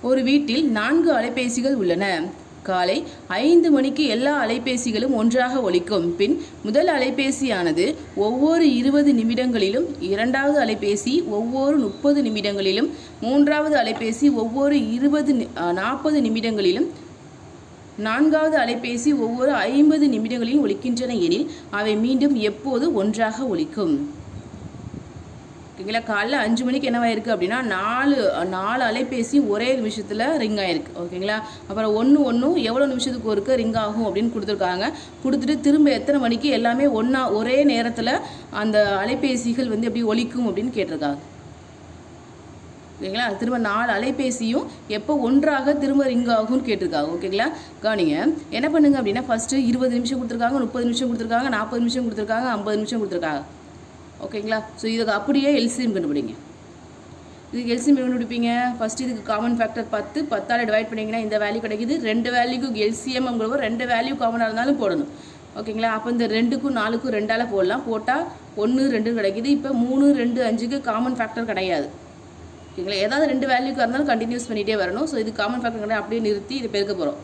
ஒரு வீட்டில் 4 அலைபேசிகள் உள்ளன. காலை 5 மணிக்கு எல்லா அலைபேசிகளும் ஒன்றாக ஒலிக்கும். பின் முதல் அலைபேசியானது ஒவ்வொரு 20 நிமிடங்களிலும், இரண்டாவது அலைபேசி ஒவ்வொரு 30 நிமிடங்களிலும், மூன்றாவது அலைபேசி ஒவ்வொரு 40 நிமிடங்களிலும், நான்காவது அலைபேசி ஒவ்வொரு 50 நிமிடங்களிலும் ஒலிக்கின்றன எனில் அவை மீண்டும் எப்போது ஒன்றாக ஒலிக்கும்? ஓகேங்களா? காலைல 5 மணிக்கு என்னவாயிருக்கு அப்படின்னா 4 அலைபேசி ஒரே நிமிஷத்தில் ரிங் ஆயிருக்கு. ஓகேங்களா? அப்புறம் ஒன்று எவ்வளோ நிமிஷத்துக்கு ஒருக்க ரிங் ஆகும் அப்படின்னு கொடுத்துருக்காங்க. கொடுத்துட்டு திரும்ப எத்தனை மணிக்கு எல்லாமே ஒரே நேரத்தில் அந்த அலைபேசிகள் வந்து எப்படி ஒலிக்கும் அப்படின்னு கேட்டிருக்காங்க. ஓகேங்களா? திரும்ப 4 அலைபேசியும் எப்போ ஒன்றாக திரும்ப ரிங் ஆகும்னு கேட்டிருக்காங்க. ஓகேங்களா? கவனிங்க. என்ன பண்ணுங்க அப்படின்னா ஃபஸ்ட்டு 20 நிமிஷம் கொடுத்துருக்காங்க, 30 நிமிஷம் கொடுத்துருக்காங்க, 40 நிமிஷம் கொடுத்துருக்காங்க, 50 நிமிஷம் கொடுத்துருக்காங்க. ஓகேங்களா? ஸோ இதுக்கு அப்படியே எல்சிஎம் கண்டுபிடிங்க. இதுக்கு எல்சிஎம் கண்டுபிடிப்பீங்க. ஃபஸ்ட்டு இதுக்கு காமன் ஃபேக்டர் 10 டிவைட் பண்ணிங்கன்னா இந்த வேல்யூ கிடைக்குது. 2 வேல்யூக்கு எல்சிஎம் அப்படிங்கிற 2 வேல்யூ காமனாக இருந்தாலும் போடணும். ஓகேங்களா? அப்போ இந்த 2க்கும் 4க்கும் 2ஆல் போடலாம். போட்டால் 1 2 கிடைக்குது. இப்போ 3 2 5க்கு காமன் ஃபேக்டர் கிடையாது. ஓகேங்களா? ஏதாவது 2 வேல்யூக்காக இருந்தாலும் கண்டினியூஸ் பண்ணிகிட்டே வரணும். ஸோ இது காமன் ஃபேக்டர் கிடையாது. அப்படியே நிறுத்தி இது பெருக்க போகிறோம்.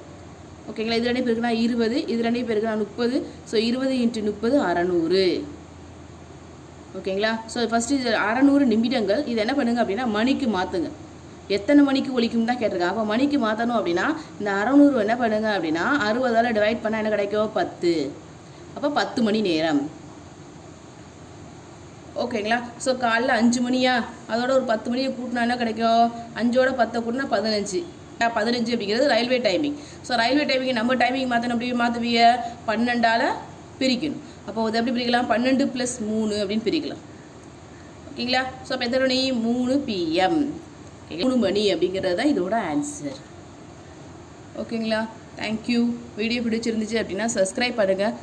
ஓகேங்களா? இது 2 பேருக்குனா 20, இது 2 பேருக்குனா 30. ஸோ 20 × 30 600. ஓகேங்களா? ஸோ ஃபஸ்ட்டு இது 600 நிமிடங்கள். இது என்ன பண்ணுங்க அப்படின்னா மணிக்கு மாற்றுங்க. எத்தனை மணிக்கு ஒலிக்கும் தான் கேட்டிருக்காங்க. அப்போ மணிக்கு மாற்றணும் அப்படின்னா இந்த 600 என்ன பண்ணுங்க அப்படின்னா 60ஆல் டிவைட் பண்ணால் என்ன கிடைக்கும்? 10. அப்போ 10 மணி நேரம். ஓகேங்களா? ஸோ காலைல 5 மணியா, அதோட ஒரு 10 மணியை கூட்டினா என்ன கிடைக்கும்? 5ஓட 10 கூட்டினா 15. 15 அப்படிங்கிறது railway timing. So railway timing நம்ம டைமிங் மாற்றணும். அப்படி மாற்றுவிய 12ஆல் பிரிக்கணும். அப்போ அது எப்படி பிரிக்கலாம்? 12 + 3 அப்படின்னு பிரிக்கலாம். ஓகேங்களா? ஸோ அப்போ எத்தனை மணி? 3 PM. 3 மணி அப்படிங்கிறது தான் இதோட ஆன்சர். ஓகேங்களா? தேங்க்யூ. வீடியோ பிடிச்சிருந்துச்சு அப்படின்னா சப்ஸ்கிரைப் பண்ணுங்கள்.